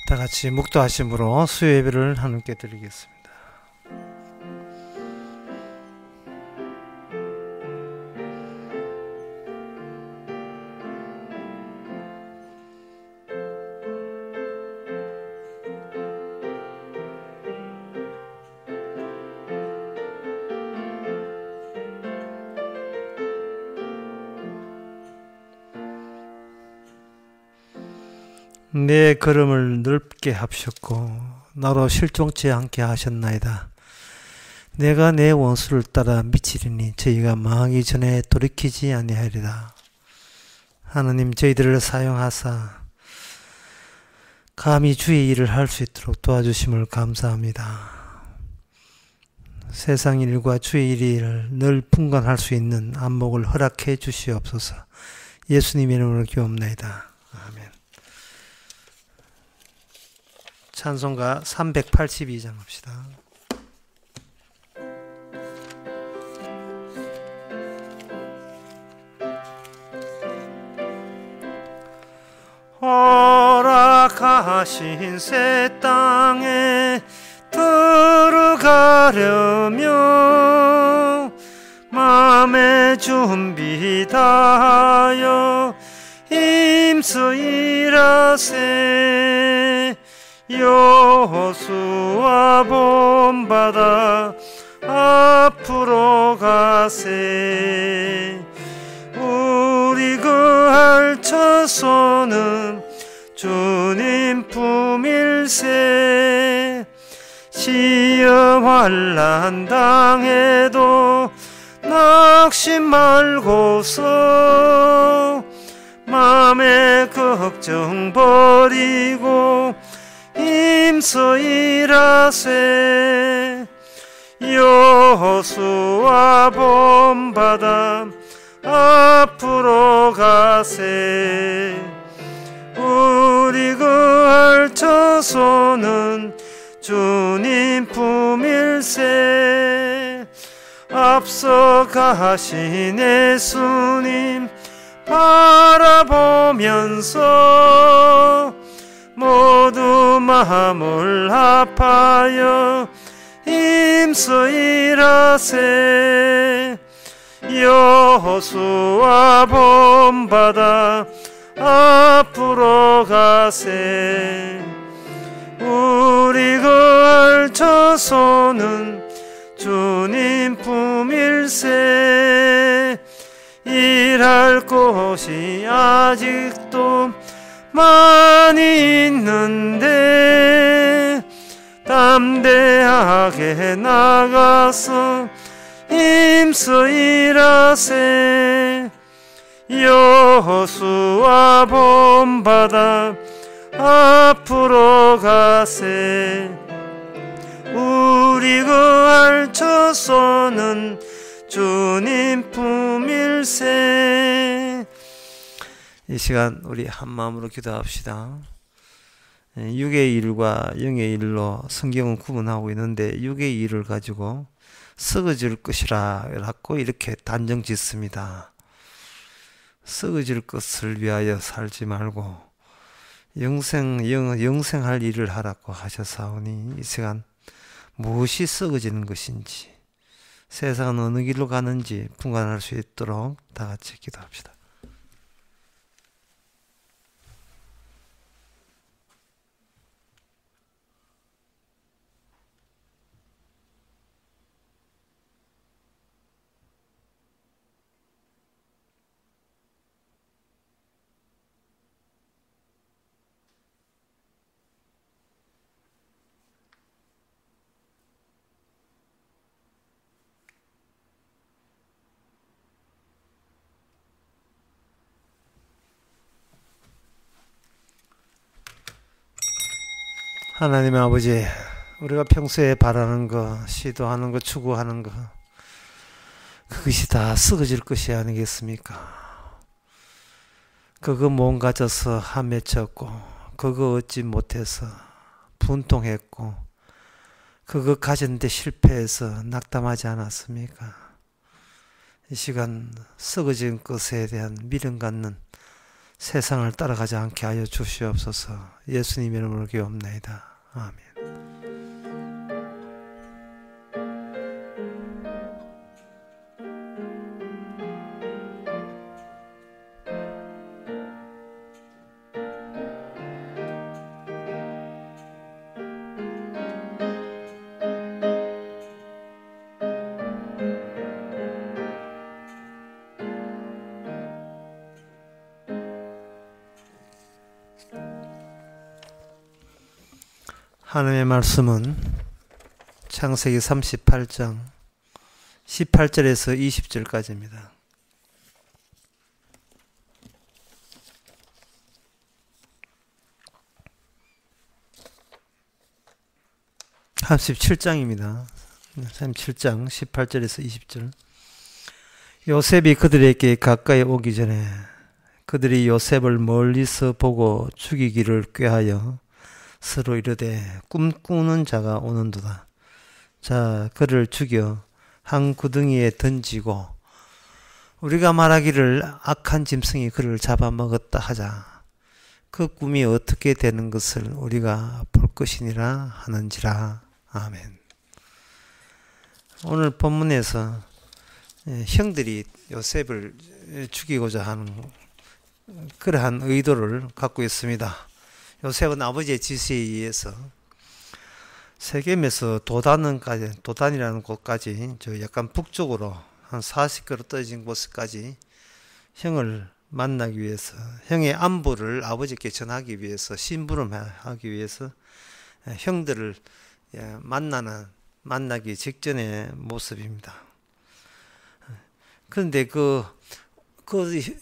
다 같이 묵도하심으로 수요 예배를 하나님께 드리겠습니다. 내 걸음을 넓게 합셨고 나로 실종치 않게 하셨나이다. 내가 내 원수를 따라 미치리니 저희가 망하기 전에 돌이키지 아니하리라. 하나님, 저희들을 사용하사 감히 주의 일을 할 수 있도록 도와주심을 감사합니다. 세상 일과 주의 일을 늘 분간할 수 있는 안목을 허락해 주시옵소서. 예수님의 이름으로 기도합나이다. 아멘. 찬송가 382장 합시다. 허락하신 새 땅에 들어가려면 마음의 준비 다하여 힘써 일하세. 여호수아 본받아 앞으로 가세. 우리 그 알처소는 주님 품일세. 시험 환난 당해도 낙심 말고서 마음의 걱정 버리고 힘써 일하세. 여호수아 본받아 앞으로 가세. 우리 그 알처소는 주님 품일세. 앞서 가신 예수님 바라보면서 모두 마음을 합하여 힘써 일하세. 여호수아 본받아 앞으로 가세. 우리 그 알처소는 주님 품일세. 일할 곳이 아직도 많이 있는데 담대하게 나가서 힘써 일하세. 여호수아 본받아 앞으로 가세. 우리 그 알처소는 주님 품일세. 이 시간 우리 한마음으로 기도합시다. 육의 일과 영의 일로 성경은 구분하고 있는데 육의 일을 가지고 썩어질 것이라 라고 이렇게 단정 짓습니다. 썩어질 것을 위하여 살지 말고 영생할 일을 하라고 하셨사오니 이 시간 무엇이 썩어지는 것인지 세상은 어느 길로 가는지 분간할 수 있도록 다 같이 기도합시다. 하나님 아버지, 우리가 평소에 바라는 것, 시도하는 것, 추구하는 것, 그것이 다 썩어질 것이 아니겠습니까? 그거 몸 가져서 함맺혔고, 그거 얻지 못해서 분통했고, 그거 가졌는데 실패해서 낙담하지 않았습니까? 이 시간 썩어진 것에 대한 미련 갖는 세상을 따라가지 않게 하여 주시옵소서. 예수님 이름으로 기도합나이다. 아멘. 하나님의 말씀은 창세기 38장 18절에서 20절까지입니다. 한 17장입니다. 37장 18절에서 20절. 요셉이 그들에게 가까이 오기 전에 그들이 요셉을 멀리서 보고 죽이기를 꾀하여 서로 이르되 꿈꾸는 자가 오는도다. 자, 그를 죽여 한 구덩이에 던지고 우리가 말하기를 악한 짐승이 그를 잡아먹었다 하자. 그 꿈이 어떻게 되는 것을 우리가 볼 것이니라 하는지라. 아멘. 오늘 본문에서 형들이 요셉을 죽이고자 하는 그러한 의도를 갖고 있습니다. 요셉은 아버지의 지시에 의해서 세겜에서 도단이라는 곳까지 저 약간 북쪽으로 한 40km 떨어진 곳까지 형을 만나기 위해서, 형의 안부를 아버지께 전하기 위해서, 심부름하기 위해서 형들을 만나기 직전의 모습입니다. 그런데 그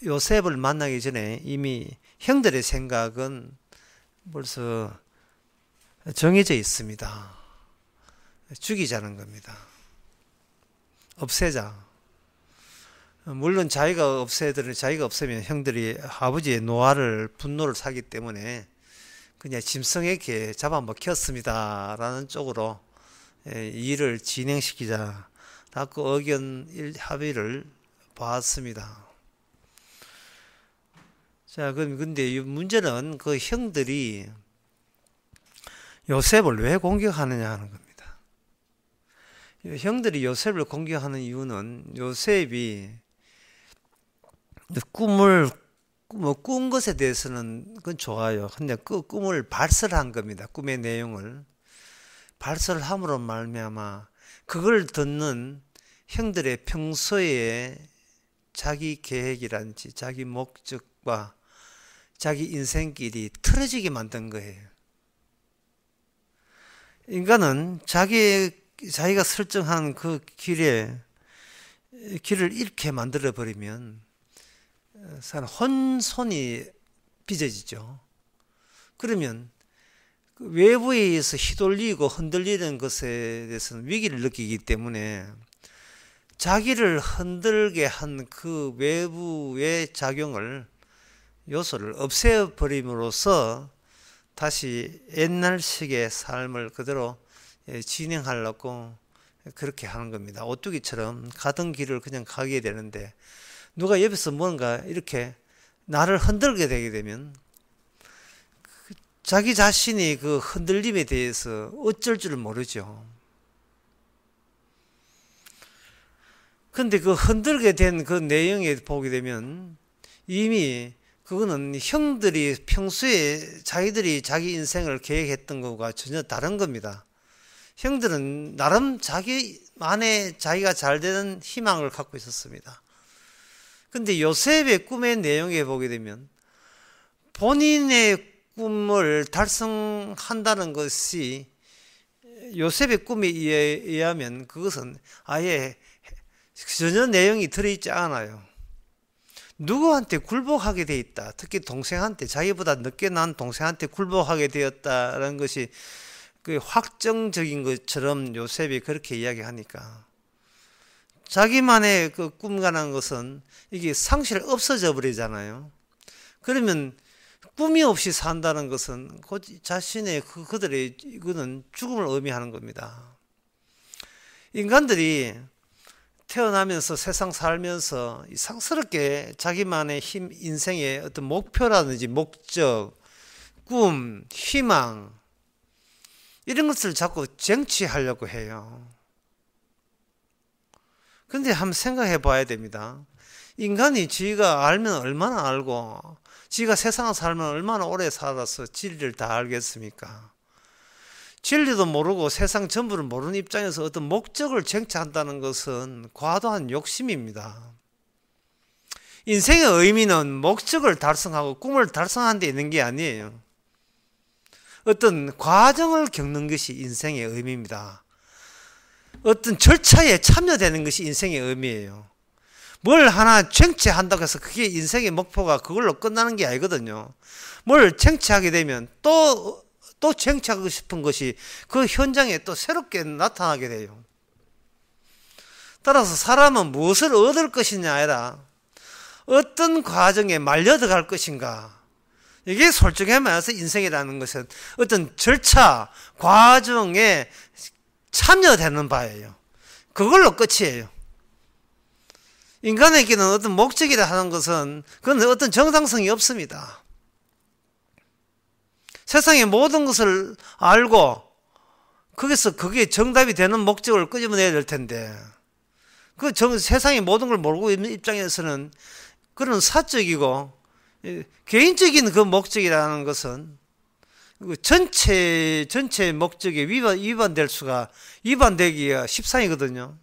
요셉을 만나기 전에 이미 형들의 생각은 벌써 정해져 있습니다. 죽이자는 겁니다. 없애자. 물론 자기가 없애면 형들이 아버지의 분노를 사기 때문에 그냥 짐승에게 잡아먹혔습니다 라는 쪽으로 일을 진행시키자라고 의견 합의를 봤습니다. 자, 근데 문제는 그 형들이 요셉을 왜 공격하느냐 하는 겁니다. 형들이 요셉을 공격하는 이유는 요셉이 꾼 것에 대해서는 그건 좋아요. 근데 그 꿈을 발설한 겁니다. 꿈의 내용을. 발설을 함으로 말미암아 그걸 듣는 형들의 평소에 자기 계획이란지 자기 목적과 자기 인생길이 틀어지게 만든 거예요. 인간은 자기가 설정한 그 길을 잃게 만들어 버리면 사람 혼선이 빚어지죠. 그러면 외부에 의해서 휘둘리고 흔들리는 것에 대해서는 위기를 느끼기 때문에 자기를 흔들게 한 그 외부의 요소를 없애버림으로써 다시 옛날식의 삶을 그대로 진행하려고 그렇게 하는 겁니다. 오뚜기처럼 가던 길을 그냥 가게 되는데 누가 옆에서 뭔가 이렇게 나를 흔들게 되게 되면 자기 자신이 그 흔들림에 대해서 어쩔 줄 모르죠. 근데 그 흔들게 된 그 내용에 보게 되면 이미 그거는 형들이 평소에 자기들이 자기 인생을 계획했던 것과 전혀 다른 겁니다. 형들은 나름 자기만의 자기가 잘 되는 희망을 갖고 있었습니다. 근데 요셉의 꿈의 내용에 보게 되면 본인의 꿈을 달성한다는 것이 요셉의 꿈에 의하면 그것은 아예 전혀 내용이 들어있지 않아요. 누구한테 굴복하게 돼 있다. 특히 동생한테, 자기보다 늦게 난 동생한테 굴복하게 되었다는 것이 그 확정적인 것처럼 요셉이 그렇게 이야기하니까 자기만의 그 꿈이라는 것은 이게 상실 없어져 버리잖아요. 그러면 꿈이 없이 산다는 것은 자신의 그들의 이거는 죽음을 의미하는 겁니다. 인간들이 태어나면서 세상 살면서 이상스럽게 자기만의 인생의 어떤 목표라든지 목적, 꿈, 희망 이런 것을 자꾸 쟁취하려고 해요. 근데 한번 생각해 봐야 됩니다. 인간이 지가 알면 얼마나 알고 지가 세상을 살면 얼마나 오래 살아서 진리를 다 알겠습니까? 진리도 모르고 세상 전부를 모르는 입장에서 어떤 목적을 쟁취한다는 것은 과도한 욕심입니다. 인생의 의미는 목적을 달성하고 꿈을 달성하는 데 있는 게 아니에요. 어떤 과정을 겪는 것이 인생의 의미입니다. 어떤 절차에 참여되는 것이 인생의 의미예요. 뭘 하나 쟁취한다고 해서 그게 인생의 목표가 그걸로 끝나는 게 아니거든요. 뭘 쟁취하게 되면 또 쟁취하고 싶은 것이 그 현장에 또 새롭게 나타나게 돼요. 따라서 사람은 무엇을 얻을 것이냐 아니라 어떤 과정에 말려들어갈 것인가. 이게 솔직히 말해서 인생이라는 것은 어떤 절차, 과정에 참여되는 바예요. 그걸로 끝이에요. 인간에게는 어떤 목적이라 하는 것은 그건 어떤 정당성이 없습니다. 세상의 모든 것을 알고 거기서 그게 정답이 되는 목적을 끄집어내야 될 텐데 세상의 모든 걸 모르고 있는 입장에서는 그런 사적이고 개인적인 그 목적이라는 것은 전체 목적에 위반되기가 십상이거든요.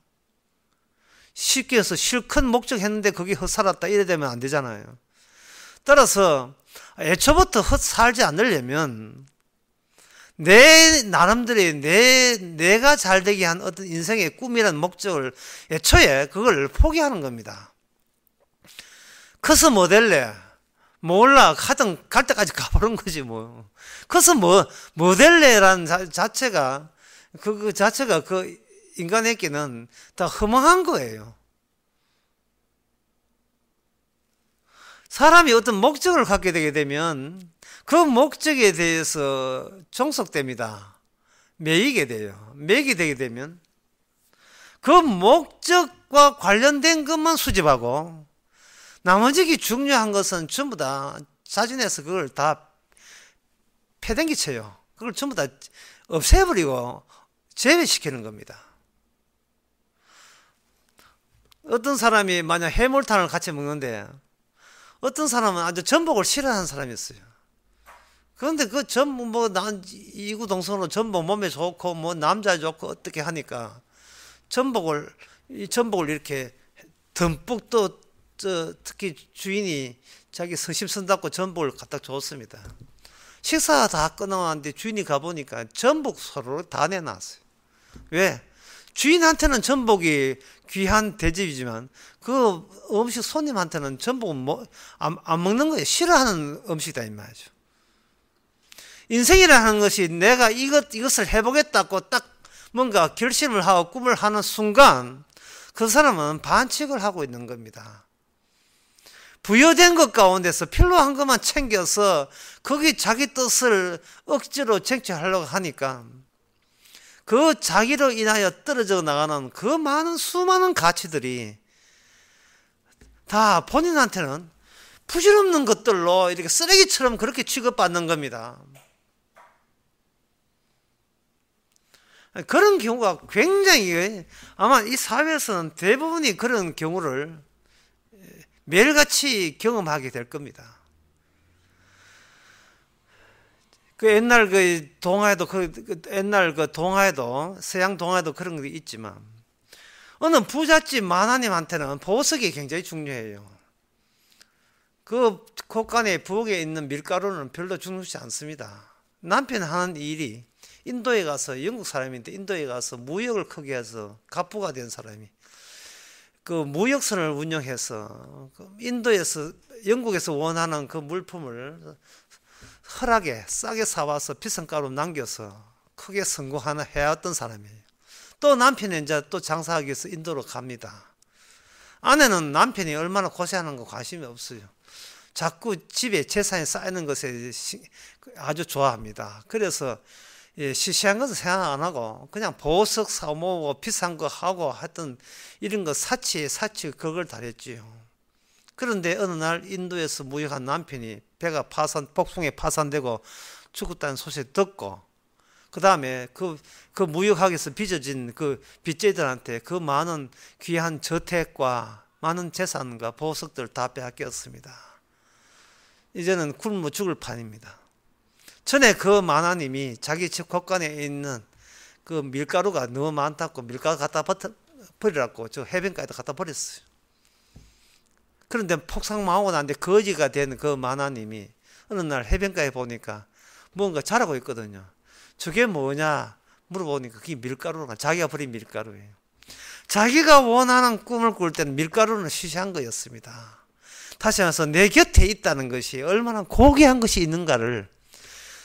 쉽게 해서 실컷 목적했는데 그게 헛살았다 이래 되면 안 되잖아요. 따라서 애초부터 헛살지 않으려면 내 나름대로의 내가 잘되게 한 어떤 인생의 꿈이라는 목적을 애초에 그걸 포기하는 겁니다. 커서 뭐 될래? 몰라. 하든 갈 때까지 가보는 거지 뭐. 커서 뭐 될래라는 자체가 그 자체가 그 인간에게는 다 허망한 거예요. 사람이 어떤 목적을 갖게 되게 되면 그 목적에 대해서 종속됩니다. 매이게 돼요. 매이게 되게 되면 그 목적과 관련된 것만 수집하고 나머지 중요한 것은 전부 다 자진해서 그걸 다 패댕기 쳐요. 그걸 전부 다 없애버리고 제외시키는 겁니다. 어떤 사람이 만약 해물탕을 같이 먹는데 어떤 사람은 아주 전복을 싫어하는 사람이 있어요. 그런데 그 전복 난 이구동성으로 전복 몸에 좋고 뭐 남자 좋고 어떻게 하니까 전복을 이렇게 듬뿍 또 특히 주인이 자기 서심 쓴다고 전복을 갖다 줬습니다. 식사 다 끝나왔는데 주인이 가보니까 전복 서로 다 내놨어요. 왜? 주인한테는 전복이 귀한 대접이지만 그 음식 손님한테는 전복은 안 먹는 거예요. 싫어하는 음식이다 이 말이죠. 인생이라는 것이 내가 이것을 해보겠다고 딱 뭔가 결심을 하고 꿈을 하는 순간 그 사람은 반칙을 하고 있는 겁니다. 부여된 것 가운데서 필요한 것만 챙겨서 거기 자기 뜻을 억지로 쟁취하려고 하니까 그 자기로 인하여 떨어져 나가는 그 많은 수많은 가치들이 다 본인한테는 부질없는 것들로 이렇게 쓰레기처럼 그렇게 취급받는 겁니다. 그런 경우가 굉장히 아마 이 사회에서는 대부분이 그런 경우를 매일같이 경험하게 될 겁니다. 그 옛날 그 동화에도 옛날 그 동화에도 서양 동화에도 그런 게 있지만 어느 부잣집 마나님한테는 보석이 굉장히 중요해요. 그 곳간에 부엌에 있는 밀가루는 별로 중요하지 않습니다. 남편이 하는 일이 인도에 가서 영국 사람인데 인도에 가서 무역을 크게 해서 갑부가 된 사람이 그 무역선을 운영해서 인도에서 영국에서 원하는 그 물품을 허락에 싸게 사와서 비싼 가루 남겨서 크게 성공하는 해왔던 사람이에요. 또 남편이 이제 또 장사하기 위해서 인도로 갑니다. 아내는 남편이 얼마나 고생하는 거 관심이 없어요. 자꾸 집에 재산이 쌓이는 것에 아주 좋아합니다. 그래서 시시한 것은 생각 안 하고 그냥 보석 사모으고 비싼 거 하고 하여튼 이런 거 사치 그걸 다 했지요. 그런데 어느 날 인도에서 무역한 남편이 배가 폭풍에 파산되고 죽었다는 소식 듣고 그 다음에 그 무역학에서 빚어진 그 빚쟁이들한테 그 많은 귀한 저택과 많은 재산과 보석들 다 빼앗겼습니다. 이제는 굶어 죽을 판입니다. 전에 그 만화님이 자기 집 곳간에 있는 그 밀가루가 너무 많다고 밀가루 갖다 버리라고 저 해변가에다 갖다 버렸어요. 그런데 폭삭망하고 나는데 거지가 된 그 만화님이 어느 날 해변가에 보니까 뭔가 자라고 있거든요. 저게 뭐냐 물어보니까 그게 밀가루가 자기가 버린 밀가루예요. 자기가 원하는 꿈을 꿀 때는 밀가루는 시시한 거였습니다. 다시 말해서 내 곁에 있다는 것이 얼마나 고귀한 것이 있는가를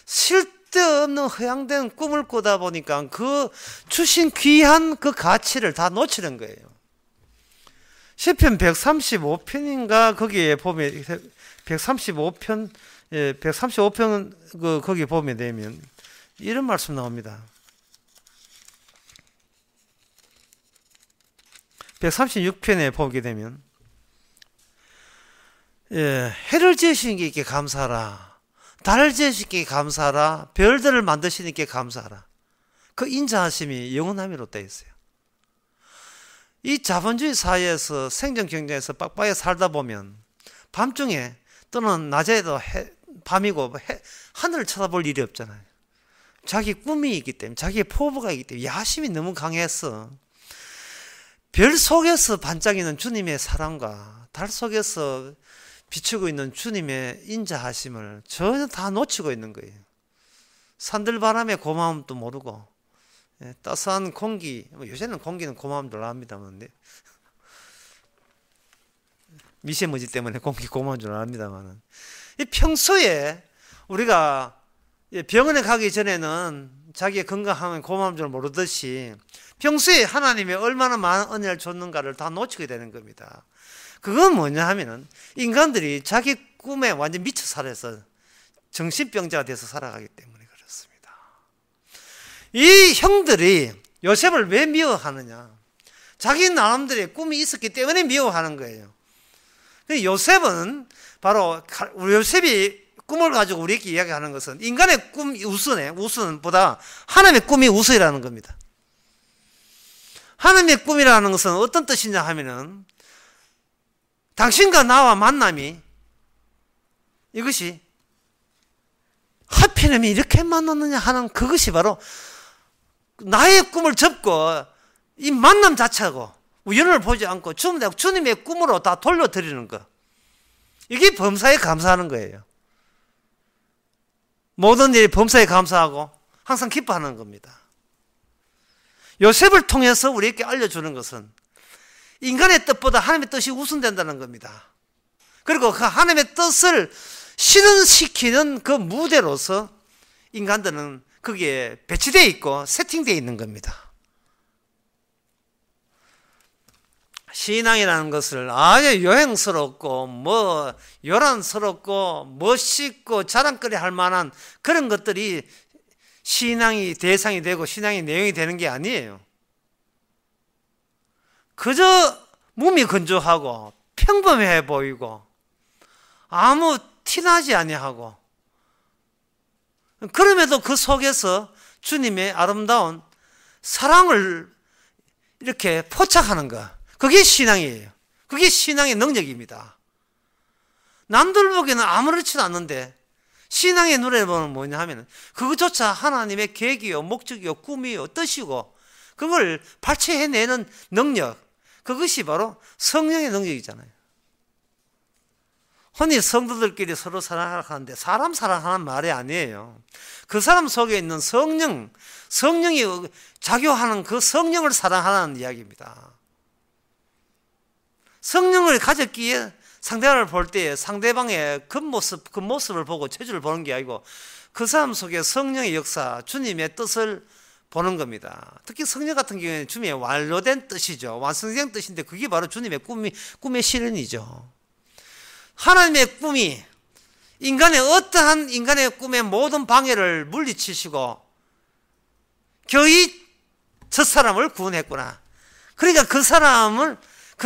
쓸데없는 허양된 꿈을 꾸다 보니까 그 주신 귀한 그 가치를 다 놓치는 거예요. 시편 135편인가 거기에 보면 135편 135편 거기 보면 되면 이런 말씀 나옵니다. 136편에 보게 되면 해를 지으신 이께 감사하라. 달을 지으신 이께 감사하라. 별들을 만드신 이께 감사하라. 그 인자하심이 영원함이로 되어 있어요. 이 자본주의 사회에서 생존 경쟁에서 빡빡하게 살다 보면 밤중에 또는 낮에도 밤이고 하늘을 쳐다볼 일이 없잖아요. 자기 꿈이 있기 때문에 자기의 포부가 있기 때문에 야심이 너무 강해서 별 속에서 반짝이는 주님의 사랑과 달 속에서 비추고 있는 주님의 인자하심을 전혀 다 놓치고 있는 거예요. 산들바람의 고마움도 모르고 따스한 공기, 요새는 공기는 고마움 줄 압니다만 미세먼지 때문에 공기 고마운 줄 압니다만 평소에 우리가 병원에 가기 전에는 자기의 건강하면 고마운 줄 모르듯이 평소에 하나님이 얼마나 많은 은혜를 줬는가를 다 놓치게 되는 겁니다. 그건 뭐냐 하면은 인간들이 자기 꿈에 완전 미쳐 살아서 정신병자가 돼서 살아가기 때문에 그렇습니다. 이 형들이 요셉을 왜 미워하느냐? 자기 나름대로의 꿈이 있었기 때문에 미워하는 거예요. 요셉은 바로 요셉이 꿈을 가지고 우리에게 이야기하는 것은 인간의 꿈이 우선보다 하나님의 꿈이 우선이라는 겁니다. 하나님의 꿈이라는 것은 어떤 뜻이냐 하면은 당신과 나와 만남이 이것이 하필이면 이렇게 만났느냐 하는 그것이 바로 나의 꿈을 접고 이 만남 자체고 우연을 보지 않고 주님의 꿈으로 다 돌려드리는 것. 이게 범사에 감사하는 거예요. 모든 일이 범사에 감사하고 항상 기뻐하는 겁니다. 요셉을 통해서 우리에게 알려주는 것은 인간의 뜻보다 하나님의 뜻이 우선된다는 겁니다. 그리고 그 하나님의 뜻을 실현시키는 그 무대로서 인간들은 거기에 배치되어 있고 세팅되어 있는 겁니다. 신앙이라는 것을 아주 여행스럽고 요란스럽고 멋있고 자랑거리 할 만한 그런 것들이 신앙이 대상이 되고 신앙의 내용이 되는 게 아니에요. 그저 몸이 건조하고 평범해 보이고 아무 티나지 아니하고 그럼에도 그 속에서 주님의 아름다운 사랑을 이렇게 포착하는 것, 그게 신앙이에요. 그게 신앙의 능력입니다. 남들 보기에는 아무렇지도 않는데 신앙의 눈에 보면 뭐냐 하면 그것조차 하나님의 계획이요 목적이요 꿈이요 뜻이고 그걸 발췌해내는 능력, 그것이 바로 성령의 능력이잖아요. 흔히 성도들끼리 서로 사랑하는데 사람 사랑하는 말이 아니에요. 그 사람 속에 있는 성령이 작용하는 그 성령을 사랑하는 이야기입니다. 성령을 가졌기에 상대방을 볼 때 상대방의 그 모습을 보고 체질을 보는 게 아니고 그 사람 속에 성령의 역사, 주님의 뜻을 보는 겁니다. 특히 성령 같은 경우에는 주님의 완료된 뜻이죠. 완성된 뜻인데 그게 바로 주님의 꿈의 실현이죠. 하나님의 꿈이 어떠한 인간의 꿈의 모든 방해를 물리치시고 교이 저 사람을 구원했구나. 그러니까 그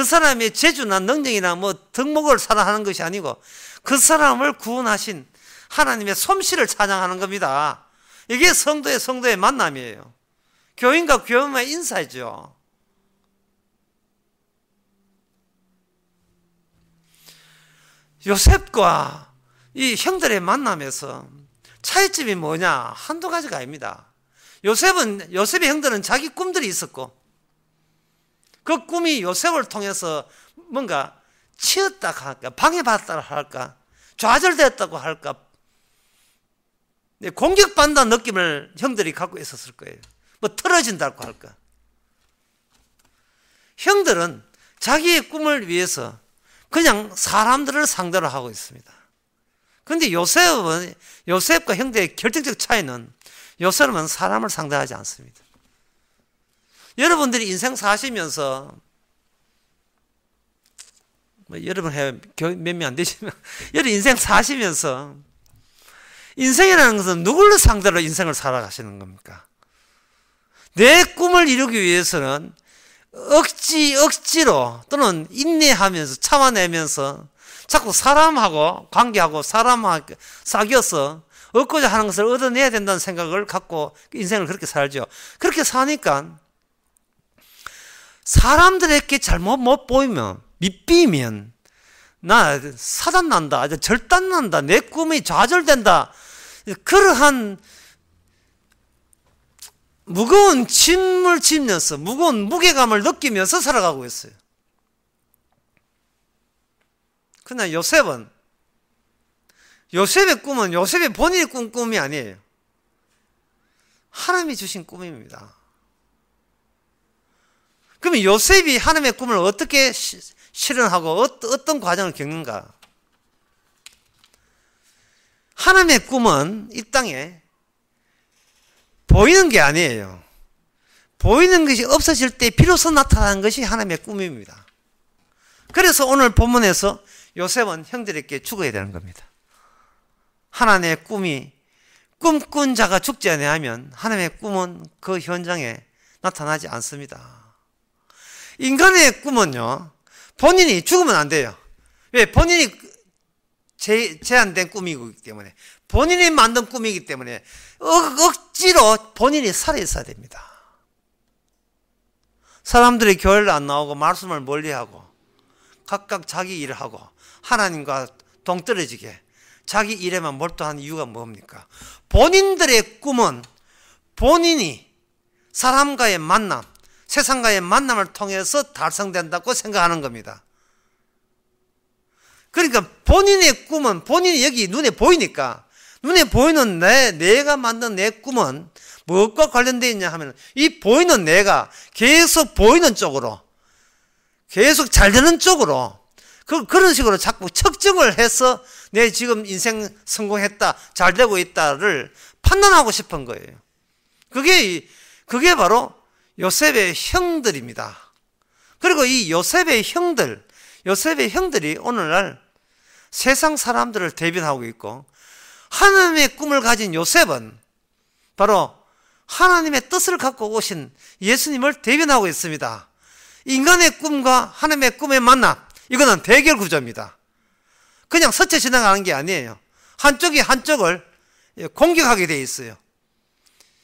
사람의 재주나 능력이나 뭐 덕목을 사랑하는 것이 아니고 그 사람을 구원하신 하나님의 솜씨를 찬양하는 겁니다. 이게 성도의 만남이에요. 교인과 교인의 인사죠. 요셉과 이 형들의 만남에서 차이점이 뭐냐? 한두 가지가 아닙니다. 요셉의 형들은 자기 꿈들이 있었고 그 꿈이 요셉을 통해서 뭔가 치였다 할까, 방해받았다 할까, 좌절됐다고 할까, 공격받는다는 느낌을 형들이 갖고 있었을 거예요. 뭐 틀어진다고 할까. 형들은 자기의 꿈을 위해서 그냥 사람들을 상대로 하고 있습니다. 그런데 요셉과 형제의 결정적 차이는 요셉은 사람을 상대하지 않습니다. 여러분들이 인생 사시면서 여러분 몇 명 안 되시면 여러분 인생 사시면서 인생이라는 것은 누구를 상대로 인생을 살아가시는 겁니까? 내 꿈을 이루기 위해서는 억지로 또는 인내하면서 참아내면서 자꾸 사람하고 관계하고 사람하고 사귀어서 얻고자 하는 것을 얻어내야 된다는 생각을 갖고 인생을 그렇게 살죠. 그렇게 사니까 사람들에게 잘못 못 보이면 밑비면 나 사단난다, 절단난다, 내 꿈이 좌절된다, 그러한 무거운 짐을 지면서 무거운 무게감을 느끼면서 살아가고 있어요. 그러나 요셉의 꿈은 요셉의 본인이 꾼 꿈이 아니에요. 하나님이 주신 꿈입니다. 그러면 요셉이 하나님의 꿈을 어떻게 실현하고 어떤 과정을 겪는가? 하나님의 꿈은 이 땅에 보이는 게 아니에요. 보이는 것이 없어질 때 비로소 나타나는 것이 하나님의 꿈입니다. 그래서 오늘 본문에서 요셉은 형들에게 죽어야 되는 겁니다. 하나님의 꿈이 꿈꾼 자가 죽지 아니하면 하나님의 꿈은 그 현장에 나타나지 않습니다. 인간의 꿈은요, 본인이 죽으면 안 돼요. 왜? 본인이 제한된 꿈이기 때문에, 본인이 만든 꿈이기 때문에 억지로 본인이 살아있어야 됩니다. 사람들이 교회를 안 나오고 말씀을 멀리하고 각각 자기 일을 하고 하나님과 동떨어지게 자기 일에만 몰두한 이유가 뭡니까? 본인들의 꿈은 본인이 사람과의 만남, 세상과의 만남을 통해서 달성된다고 생각하는 겁니다. 그러니까 본인의 꿈은 본인이 여기 눈에 보이니까, 눈에 보이는 내가 만든 내 꿈은 무엇과 관련되어 있냐 하면 이 보이는 내가 계속 보이는 쪽으로, 계속 잘 되는 쪽으로, 그런 식으로 자꾸 측정을 해서 내 지금 인생 성공했다, 잘 되고 있다를 판단하고 싶은 거예요. 그게 바로 요셉의 형들입니다. 그리고 이 요셉의 형들이 오늘날 세상 사람들을 대변하고 있고, 하나님의 꿈을 가진 요셉은 바로 하나님의 뜻을 갖고 오신 예수님을 대변하고 있습니다. 인간의 꿈과 하나님의 꿈의 만남, 이거는 대결 구조입니다. 그냥 스쳐 지나가는 게 아니에요. 한쪽이 한쪽을 공격하게 되어 있어요.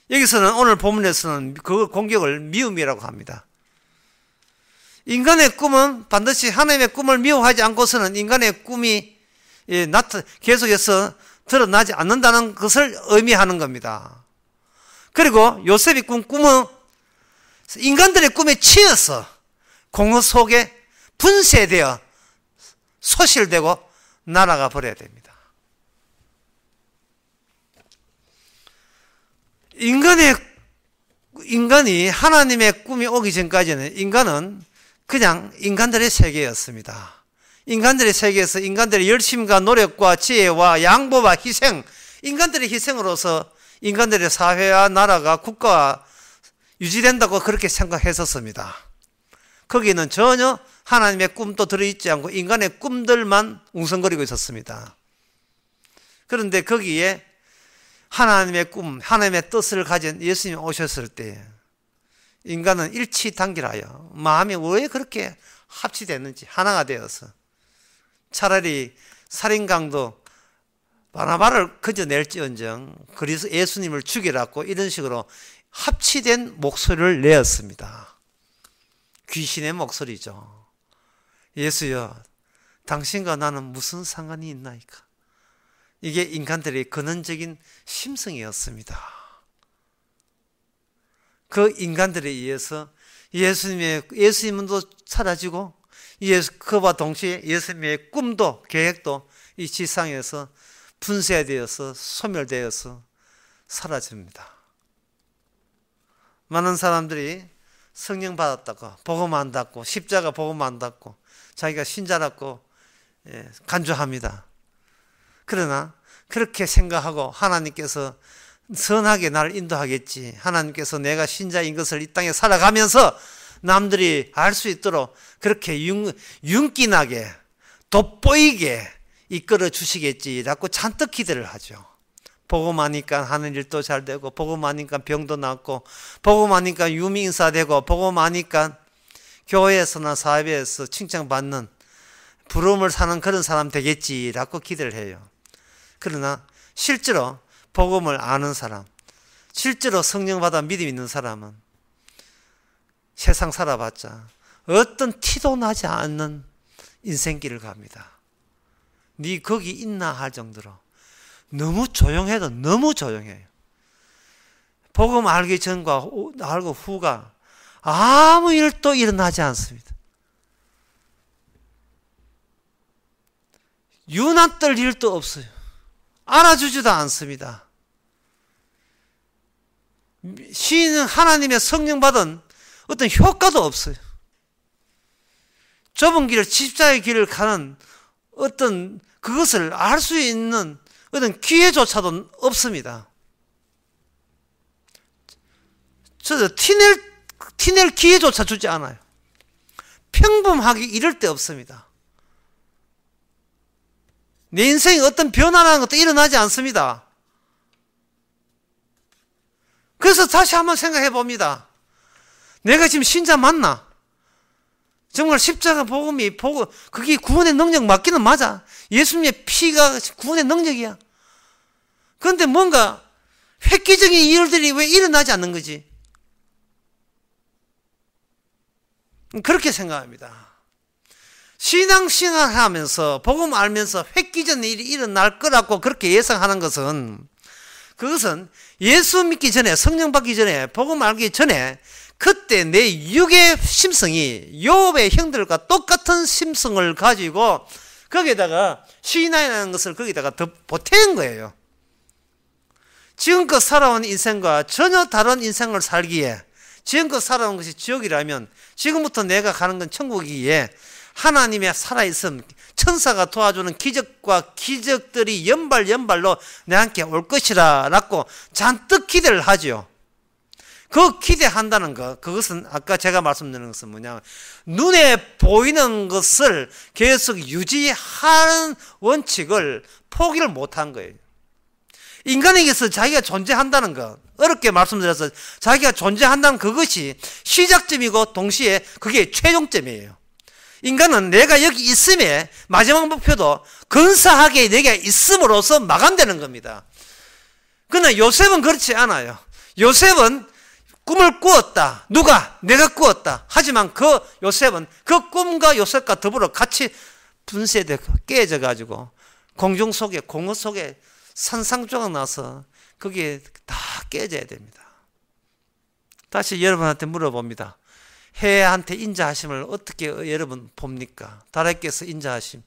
여기서는 오늘 본문에서는 그 공격을 미움이라고 합니다. 인간의 꿈은 반드시 하나님의 꿈을 미워하지 않고서는 인간의 꿈이 계속해서 드러나지 않는다는 것을 의미하는 겁니다. 그리고 요셉이 꾼 꿈은 인간들의 꿈에 치여서 공허 속에 분쇄되어 소실되고 날아가 버려야 됩니다. 인간이 하나님의 꿈이 오기 전까지는 인간은 그냥 인간들의 세계였습니다. 인간들의 세계에서 인간들의 열심과 노력과 지혜와 양보와 희생, 인간들의 희생으로서 인간들의 사회와 나라가 국가가 유지된다고 그렇게 생각했었습니다. 거기는 전혀 하나님의 꿈도 들어있지 않고 인간의 꿈들만 웅성거리고 있었습니다. 그런데 거기에 하나님의 꿈, 하나님의 뜻을 가진 예수님이 오셨을 때 인간은 일치단결하여 마음이 왜 그렇게 합치됐는지 하나가 되어서 차라리 살인강도 바나바를 건져낼지언정 그래서 예수님을 죽이라고 이런 식으로 합치된 목소리를 내었습니다. 귀신의 목소리죠. 예수여, 당신과 나는 무슨 상관이 있나이까? 이게 인간들의 근원적인 심성이었습니다. 그 인간들에 의해서 예수님도 사라지고 그와 동시에 예수님의 꿈도 계획도 이 지상에서 분쇄되어서 소멸되어서 사라집니다. 많은 사람들이 성령 받았다고 복음 안 받고 십자가 복음 안 받고 자기가 신자라고 간주합니다. 그러나 그렇게 생각하고 하나님께서 선하게 나를 인도하겠지, 하나님께서 내가 신자인 것을 이 땅에 살아가면서 남들이 알 수 있도록 그렇게 윤기나게 돋보이게 이끌어 주시겠지라고 잔뜩 기대를 하죠. 복음하니까 하는 일도 잘 되고, 복음하니까 병도 낫고, 복음하니까 유명인사 되고, 복음하니까 교회에서나 사회에서 칭찬받는 부름을 사는 그런 사람 되겠지라고 기대를 해요. 그러나 실제로 복음을 아는 사람, 실제로 성령 받아 믿음 있는 사람은 세상 살아봤자 어떤 티도 나지 않는 인생길을 갑니다. 네 거기 있나 할 정도로 너무 조용해도 너무 조용해요. 복음 알기 전과 알고 후가 아무 일도 일어나지 않습니다. 유난 떨 일도 없어요. 알아주지도 않습니다. 시인은 하나님의 성령 받은 어떤 효과도 없어요. 좁은 길을, 십자가의 길을 가는 어떤 그것을 알 수 있는 어떤 기회조차도 없습니다. 저도 티낼 기회조차 주지 않아요. 평범하게 이럴 데 없습니다. 내 인생에 어떤 변화라는 것도 일어나지 않습니다. 그래서 다시 한번 생각해 봅니다. 내가 지금 신자 맞나? 정말 십자가 복음이 그게 구원의 능력 맞기는 맞아. 예수님의 피가 구원의 능력이야. 그런데 뭔가 획기적인 일들이 왜 일어나지 않는 거지? 그렇게 생각합니다. 신앙생활 하면서 복음 알면서 획기적인 일이 일어날 거라고 그렇게 예상하는 것은, 그것은 예수 믿기 전에, 성령 받기 전에, 복음 알기 전에 그때 내 육의 심성이 욥의 형들과 똑같은 심성을 가지고 거기에다가 신앙이라는 것을 거기다가 더 보탠 거예요. 지금껏 살아온 인생과 전혀 다른 인생을 살기에, 지금껏 살아온 것이 지옥이라면 지금부터 내가 가는 건 천국이기에 하나님의 살아있음, 천사가 도와주는 기적과 기적들이 연발로 내한테 올 것이라 라고 잔뜩 기대를 하죠. 그 기대한다는 것, 그것은 아까 제가 말씀드린 것은 뭐냐면 눈에 보이는 것을 계속 유지하는 원칙을 포기를 못한 거예요. 인간에게서 자기가 존재한다는 것, 어렵게 말씀드려서 자기가 존재한다는 그것이 시작점이고 동시에 그게 최종점이에요. 인간은 내가 여기 있음에 마지막 목표도 근사하게 내가 있음으로써 마감되는 겁니다. 그러나 요셉은 그렇지 않아요. 요셉은 꿈을 꾸었다. 누가? 내가 꾸었다. 하지만 그 요셉은 그 꿈과 요셉과 더불어 같이 분쇄되고 깨져가지고 공중 속에, 공허 속에 산상조각 나서 거기에 다 깨져야 됩니다. 다시 여러분한테 물어봅니다. 해한테 인자하심을 어떻게 여러분 봅니까? 달에께서 인자하심,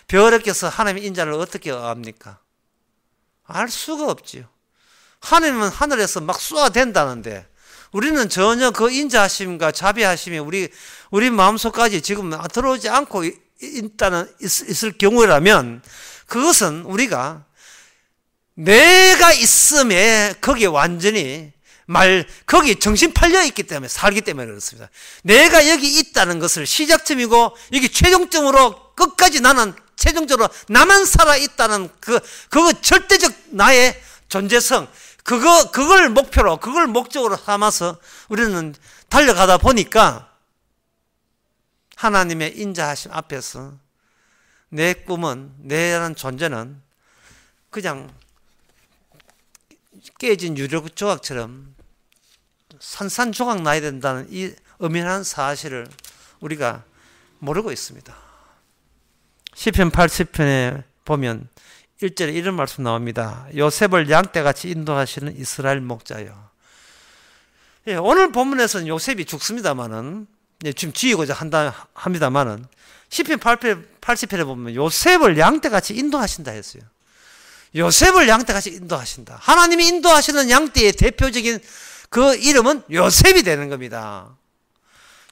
별에께서 하나님의 인자를 어떻게 압니까? 알 수가 없지요. 하나님은 하늘에서 막 쏘아댄다는데 우리는 전혀 그 인자하심과 자비하심이 우리 마음속까지 지금 들어오지 않고 있을 경우라면 그것은 우리가 내가 있음에 거기에 완전히 거기 정신 팔려 있기 때문에, 살기 때문에 그렇습니다. 내가 여기 있다는 것을 시작점이고 여기 최종점으로 끝까지 나는 최종적으로 나만 살아 있다는 그거 절대적 나의 존재성, 그걸 목표로, 그걸 목적으로 삼아서 우리는 달려가다 보니까 하나님의 인자하심 앞에서 내 꿈은, 내라는 존재는 그냥 깨진 유령 조각처럼 산산조각 나야 된다는 이 엄연한 사실을 우리가 모르고 있습니다. 시편 80편에 보면 1절에 이런 말씀 나옵니다. 요셉을 양떼같이 인도하시는 이스라엘 목자요. 예, 오늘 본문에서는 요셉이 죽습니다만은, 예, 지금 지우고자 합니다만은, 시편 80편에 보면 요셉을 양떼같이 인도하신다 했어요. 요셉을 양떼같이 인도하신다. 하나님이 인도하시는 양떼의 대표적인 그 이름은 요셉이 되는 겁니다.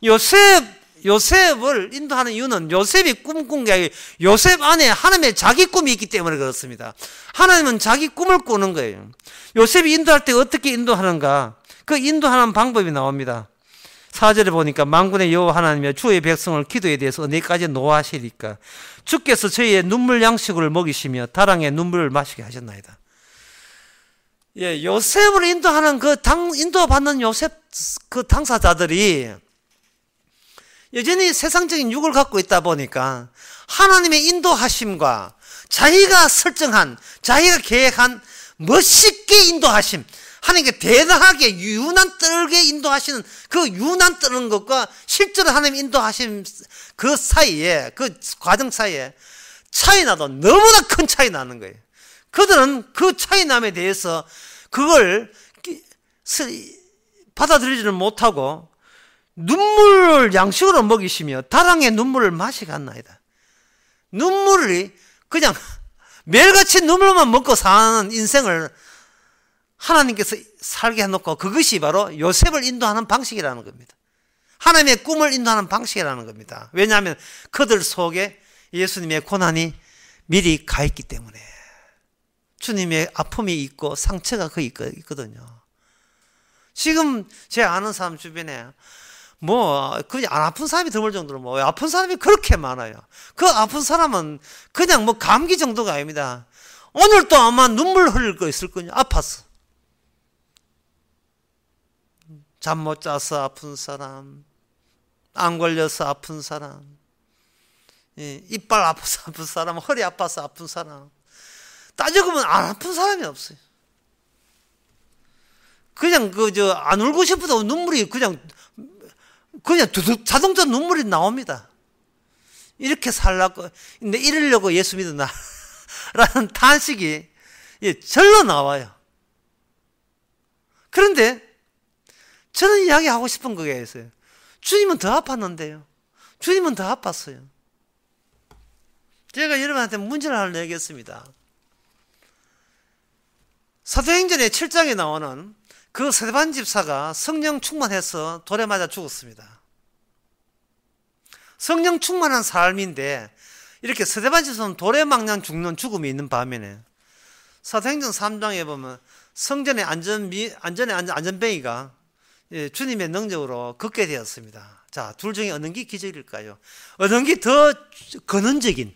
요셉을 인도하는 이유는 요셉이 꿈꾼 게 아니고 요셉 안에 하나님의 자기 꿈이 있기 때문에 그렇습니다. 하나님은 자기 꿈을 꾸는 거예요. 요셉이 인도할 때 어떻게 인도하는가? 그 인도하는 방법이 나옵니다. 4절에 보니까 만군의 여호와 하나님이여 주의 백성을 기도에 대해서 언제까지 노하시리까? 주께서 저희의 눈물 양식을 먹이시며 다랑의 눈물을 마시게 하셨나이다. 예, 요셉을 인도하는 인도받는 요셉 그 당사자들이 여전히 세상적인 육을 갖고 있다 보니까 하나님의 인도하심과 자기가 설정한, 자기가 계획한 멋있게 인도하심, 하나님께 대단하게 유난 떨게 인도하시는 그 유난 떠는 것과 실제로 하나님 인도하심 그 사이에, 그 과정 사이에 차이 나도 너무나 큰 차이 나는 거예요. 그들은 그 차이남에 대해서 그걸 받아들이지는 못하고 눈물을 양식으로 먹이시며 다랑의 눈물을 마시겠나이다. 눈물이 그냥 매일같이 눈물만 먹고 사는 인생을 하나님께서 살게 해놓고 그것이 바로 요셉을 인도하는 방식이라는 겁니다. 하나님의 꿈을 인도하는 방식이라는 겁니다. 왜냐하면 그들 속에 예수님의 고난이 미리 가 있기 때문에 주님의 아픔이 있고 상처가 거기 있거든요. 지금 제 아는 사람 주변에 그냥 안 아픈 사람이 드물 정도로 아픈 사람이 그렇게 많아요. 그 아픈 사람은 그냥 감기 정도가 아닙니다. 오늘도 아마 눈물 흘릴 거 있을 거냐. 아팠어. 잠 못 자서 아픈 사람, 안 걸려서 아픈 사람, 이빨 아파서 아픈 사람, 허리 아파서 아픈 사람. 따지고 보면 안 아픈 사람이 없어요. 그냥 안 울고 싶어도 눈물이 그냥 자동차 눈물이 나옵니다. 이렇게 살라고, 근데 이러려고 예수 믿었나? 라는 탄식이 절로 나와요. 그런데 저는 이야기하고 싶은 거가 있어요. 주님은 더 아팠는데요. 주님은 더 아팠어요. 제가 여러분한테 문제를 하나 내겠습니다. 사도행전의 7장에 나오는 그 스데반 집사가 성령 충만해서 돌에 맞아 죽었습니다. 성령 충만한 삶인데 이렇게 스데반 집사는 돌에 맞냐 죽는 죽음이 있는 반면에 사도행전 3장에 보면 성전의 안전뱅이가 주님의 능력으로 걷게 되었습니다. 자, 둘 중에 어느 게 기적일까요? 어느 게 더 근원적인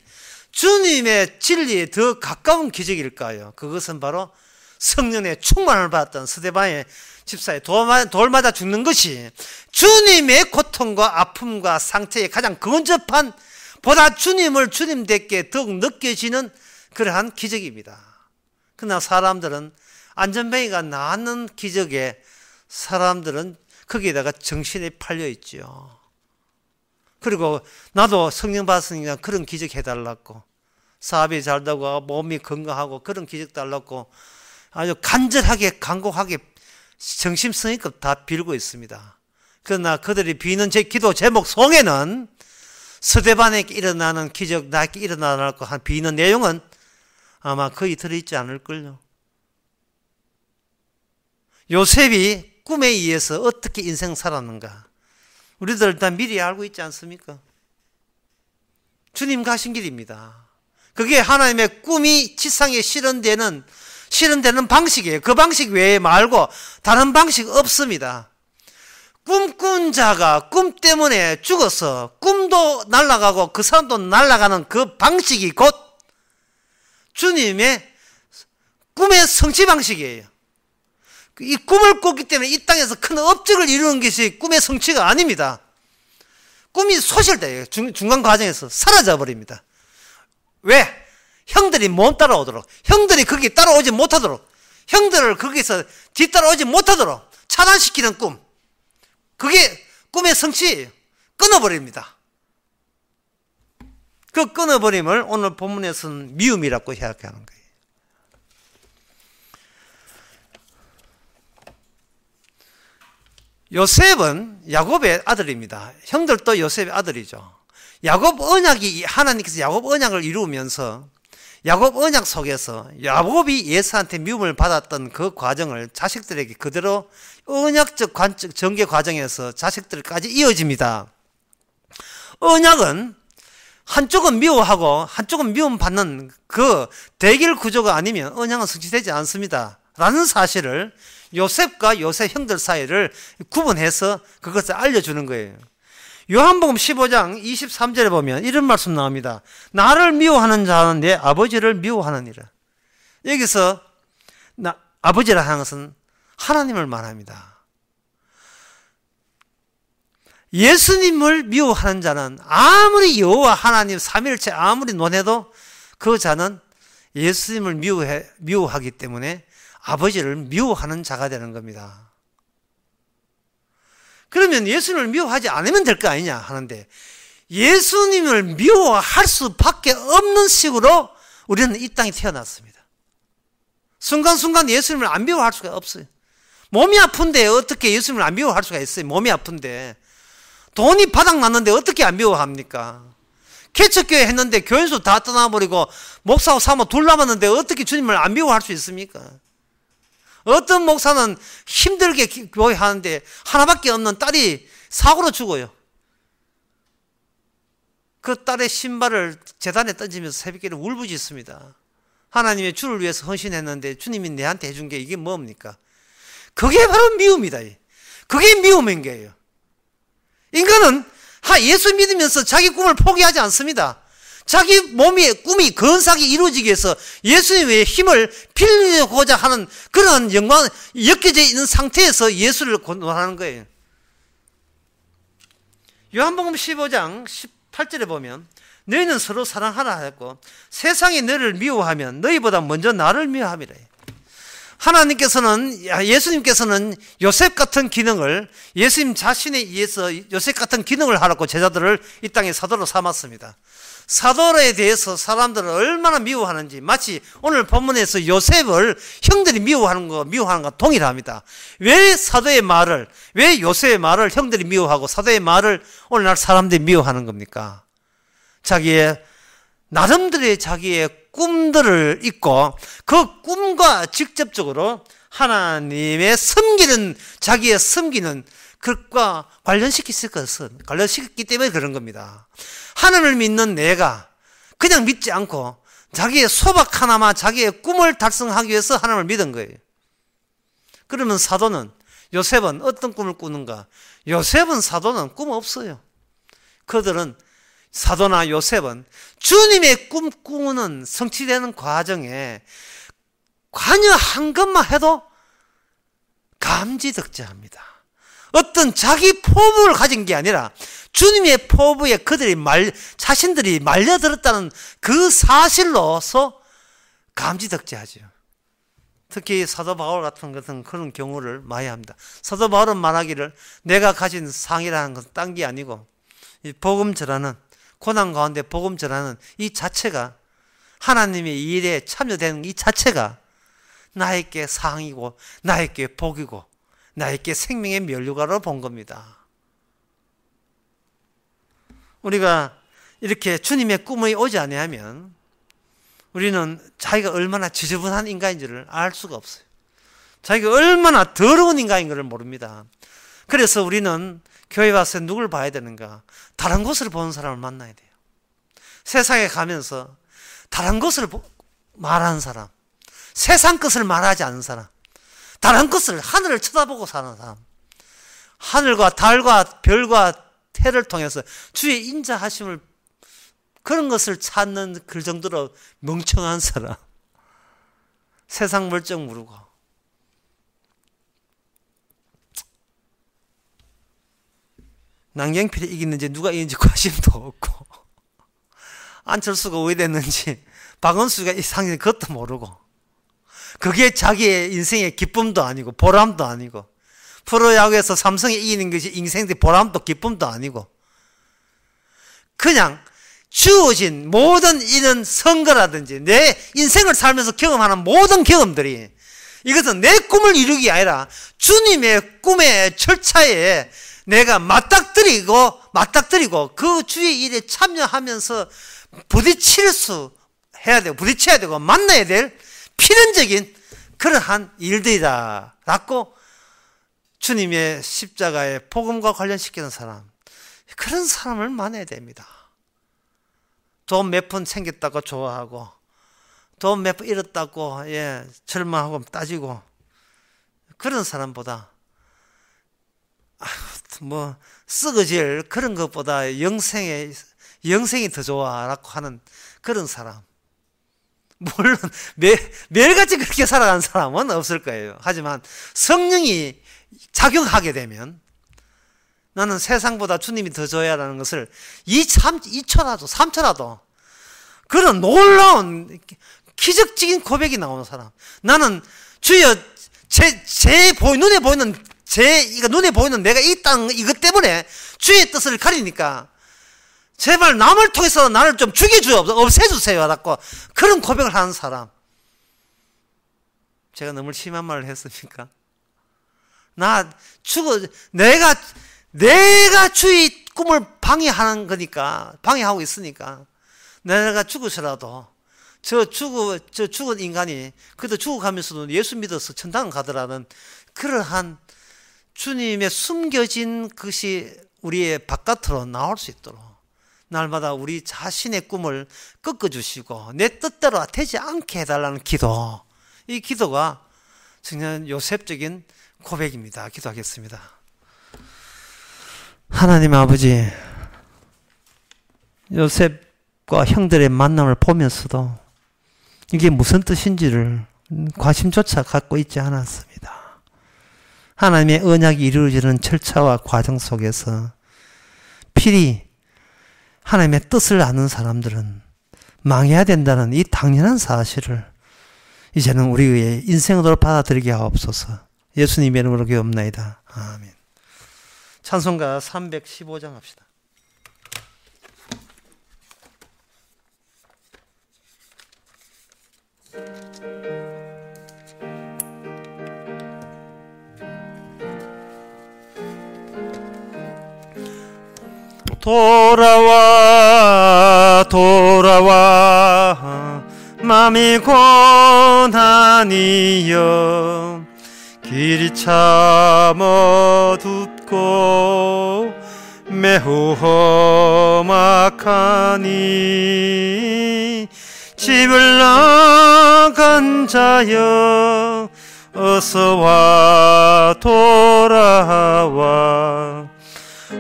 주님의 진리에 더 가까운 기적일까요? 그것은 바로 성령의 충만을 받았던 스데반의 집사의 돌 맞아 죽는 것이 주님의 고통과 아픔과 상태에 가장 근접한, 보다 주님을 주님답게 더욱 느껴지는 그러한 기적입니다. 그러나 사람들은 안전뱅이가 나는 기적에 사람들은 거기에다가 정신이 팔려 있죠. 그리고 나도 성령 받았으니까 그런 기적 해달라고, 사업이 잘 되고 몸이 건강하고 그런 기적 달라고 아주 간절하게 간곡하게 정심성의껏 다 빌고 있습니다. 그러나 그들이 비는 제 기도 제목 속에는 스데반에게 일어나는 기적 나에게 일어나라고 한 비는 내용은 아마 거의 들어있지 않을걸요. 요셉이 꿈에 의해서 어떻게 인생 살았는가 우리들 일단 미리 알고 있지 않습니까? 주님 가신 길입니다. 그게 하나님의 꿈이 지상에 실현되는 방식이에요. 그 방식 외에 말고 다른 방식 없습니다. 꿈꾼 자가 꿈 때문에 죽어서 꿈도 날아가고 그 사람도 날아가는 그 방식이 곧 주님의 꿈의 성취 방식이에요. 이 꿈을 꿨기 때문에 이 땅에서 큰 업적을 이루는 것이 꿈의 성취가 아닙니다. 꿈이 소실돼요. 중간 과정에서 사라져 버립니다. 왜? 형들이 못 따라오도록, 형들이 거기 따라오지 못하도록, 형들을 거기서 뒤따라오지 못하도록 차단시키는 꿈, 그게 꿈의 성취예요. 끊어버립니다. 그 끊어버림을 오늘 본문에서는 미움이라고 생각하는 거예요. 요셉은 야곱의 아들입니다. 형들도 요셉의 아들이죠. 야곱 언약이, 하나님께서 야곱 언약을 이루면서 야곱 언약 속에서 야곱이 예수한테 미움을 받았던 그 과정을 자식들에게 그대로 언약적 전개 과정에서 자식들까지 이어집니다. 언약은 한쪽은 미워하고 한쪽은 미움받는 그 대결 구조가 아니면 언약은 성취되지 않습니다. 라는 사실을 요셉과 요셉 형들 사이를 구분해서 그것을 알려주는 거예요. 요한복음 15장 23절에 보면 이런 말씀 나옵니다. 나를 미워하는 자는 내 아버지를 미워하느니라. 여기서 아버지라 하는 것은 하나님을 말합니다. 예수님을 미워하는 자는 아무리 여호와 하나님 삼위일체 아무리 논해도 그 자는 예수님을 미워하기 때문에 아버지를 미워하는 자가 되는 겁니다. 그러면 예수님을 미워하지 않으면 될 거 아니냐 하는데, 예수님을 미워할 수밖에 없는 식으로 우리는 이 땅에 태어났습니다. 순간순간 예수님을 안 미워할 수가 없어요. 몸이 아픈데 어떻게 예수님을 안 미워할 수가 있어요? 몸이 아픈데. 돈이 바닥났는데 어떻게 안 미워합니까? 개척교회 했는데 교인수 다 떠나버리고 목사하고 사모 둘 남았는데 어떻게 주님을 안 미워할 수 있습니까? 어떤 목사는 힘들게 교회하는데 하나밖에 없는 딸이 사고로 죽어요. 그 딸의 신발을 제단에 던지면서 새벽기를 울부짖습니다. 하나님의 주를 위해서 헌신했는데 주님이 내한테 해준 게 이게 뭡니까? 그게 바로 미움이다. 그게 미움인 거예요. 인간은 예수 믿으면서 자기 꿈을 포기하지 않습니다. 자기 몸의 꿈이 근사하게 이루어지기 위해서 예수님의 힘을 빌리고자 하는 그런 영광 엮여져 있는 상태에서 예수를 원하는 거예요. 요한복음 15장 18절에 보면 너희는 서로 사랑하라 하였고 세상이 너희를 미워하면 너희보다 먼저 나를 미워함이라. 하나님께서는, 예수님께서는 요셉 같은 기능을, 예수님 자신에 의해서 요셉 같은 기능을 하라고 제자들을 이 땅에 사도로 삼았습니다. 사도에 대해서 사람들을 얼마나 미워하는지, 마치 오늘 본문에서 요셉을 형들이 미워하는 것과 동일합니다. 왜 사도의 말을, 왜 요셉의 말을 형들이 미워하고 사도의 말을 오늘날 사람들이 미워하는 겁니까? 나름대로의 자기의 꿈들을 잊고 그 꿈과 직접적으로 하나님의 자기의 섬기는 그것과 관련시켰기 때문에 그런 겁니다. 하나님을 믿는 내가 그냥 믿지 않고 자기의 소박 하나만 자기의 꿈을 달성하기 위해서 하나님을 믿은 거예요. 그러면 요셉은 어떤 꿈을 꾸는가? 사도는 꿈 없어요. 그들은 사도나 요셉은 주님의 꿈 꾸는 성취되는 과정에 관여한 것만 해도 감지덕지합니다. 어떤 자기 포부를 가진 게 아니라 주님의 포부에 자신들이 말려들었다는 그 사실로서 감지덕지하죠. 특히 사도 바울 같은 것은 그런 경우를 많이 합니다. 사도 바울은 말하기를 내가 가진 상이라는 것은 딴 게 아니고 이 복음 전하는, 고난 가운데 복음 전하는 이 자체가, 하나님의 일에 참여되는 이 자체가 나에게 상이고 나에게 복이고 나에게 생명의 면류관으로 본 겁니다. 우리가 이렇게 주님의 꿈이 오지 아니하면 우리는 자기가 얼마나 지저분한 인간인지를 알 수가 없어요. 자기가 얼마나 더러운 인간인 것을 모릅니다. 그래서 우리는 교회 와서 누굴 봐야 되는가? 다른 것을 보는 사람을 만나야 돼요. 세상에 가면서 다른 것을 말하는 사람, 세상 것을 말하지 않는 사람, 다른 것을, 하늘을 쳐다보고 사는 사람, 하늘과 달과 별과 해를 통해서 주의 인자하심을, 그런 것을 찾는 그 정도로 멍청한 사람, 세상 물정 모르고 남경필이 이겼는지 누가 이겼는지 관심도 없고 안철수가 왜 됐는지 박원순가 이 상징 그것도 모르고 그게 자기의 인생의 기쁨도 아니고 보람도 아니고 프로야구에서 삼성이 이기는 것이 인생의 보람도 기쁨도 아니고 그냥 주어진 모든 이런 선거라든지 내 인생을 살면서 경험하는 모든 경험들이 이것은 내 꿈을 이루기 아니라 주님의 꿈의 절차에 내가 맞닥뜨리고 그 주의 일에 참여하면서 부딪혀야 되고 만나야 될 필연적인 그러한 일들이다라고 주님의 십자가의 복음과 관련시키는 사람, 그런 사람을 만나야 됩니다. 돈 몇 푼 생겼다고 좋아하고 돈 몇 푼 잃었다고 절망하고 따지고 그런 사람보다 뭐 썩어질 그런 것보다 영생이 더 좋아라고 하는 그런 사람, 물론 매일같이 그렇게 살아가는 사람은 없을 거예요. 하지만 성령이 작용하게 되면 나는 세상보다 주님이 더 좋아라는 것을 2초라도 3초라도 그런 놀라운 기적적인 고백이 나오는 사람, 나는 주여 눈에 보이는 내가 이 땅 이것 때문에 주의 뜻을 가리니까 제발 남을 통해서 나를 좀 없애주세요 라고 그런 고백을 하는 사람. 제가 너무 심한 말을 했습니까? 내가 주의 꿈을 방해하고 있으니까 내가 죽으서라도 저 죽은 인간이 그래도 죽어가면서도 예수 믿어서 천당 가더라는 그러한 주님의 숨겨진 것이 우리의 바깥으로 나올 수 있도록 날마다 우리 자신의 꿈을 꺾어주시고 내 뜻대로 되지 않게 해달라는 기도, 이 기도가 정말 요셉적인 고백입니다. 기도하겠습니다. 하나님 아버지, 요셉과 형들의 만남을 보면서도 이게 무슨 뜻인지를 관심조차 갖고 있지 않았습니다. 하나님의 언약이 이루어지는 절차와 과정 속에서 필히 하나님의 뜻을 아는 사람들은 망해야 된다는 이 당연한 사실을 이제는 우리의 인생으로 받아들이게 하옵소서. 예수님의 이름으로 기도합나이다. 아멘. 찬송가 315장 합시다. 돌아와 맘이 고난이여 길이 참 어둡고 매우 험악하니 집을 나간 자여 어서와 돌아와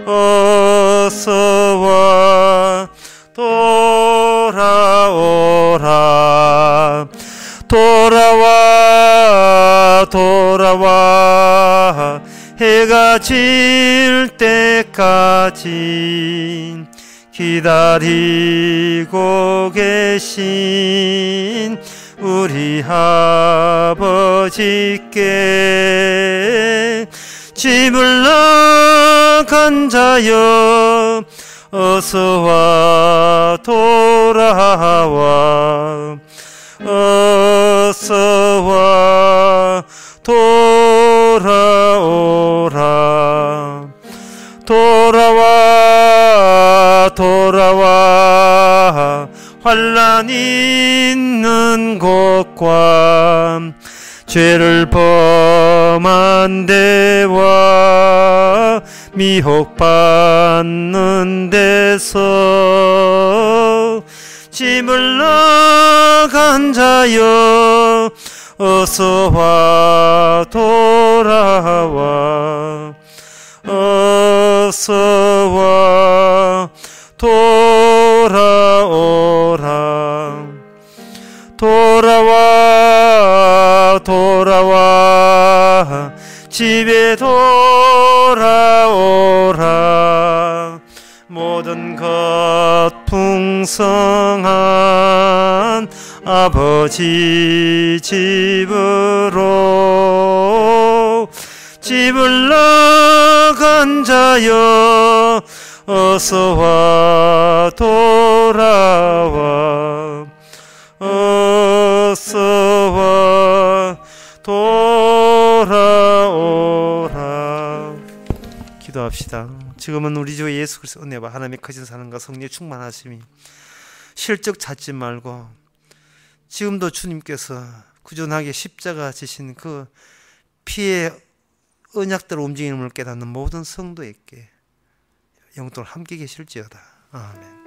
어서와 돌아오라 돌아와 해가 질 때까지 기다리고 계신 우리 아버지께 집을 나간 자여 어서와 돌아와 어서와 돌아오라 돌아와 환난 있는 곳과 죄를 범한 데와 미혹받는 데서 짐을 나간 자여 어서와 돌아와 어서와 돌아오라 돌아와 집에 돌아오라. 모든 것 풍성한 아버지 집으로. 집을 나간 자여 어서와 돌아와. 어서와 돌아오라. 기도합시다. 지금은 우리 주 예수 그리스도 은혜와 하나님의 크신 사랑과 성령의 충만하심이 실적 찾지 말고 지금도 주님께서 구준하게 십자가 지신 그 피의 언약대로 움직임을 깨닫는 모든 성도에게 영원토록 함께 계실지어다. 아멘.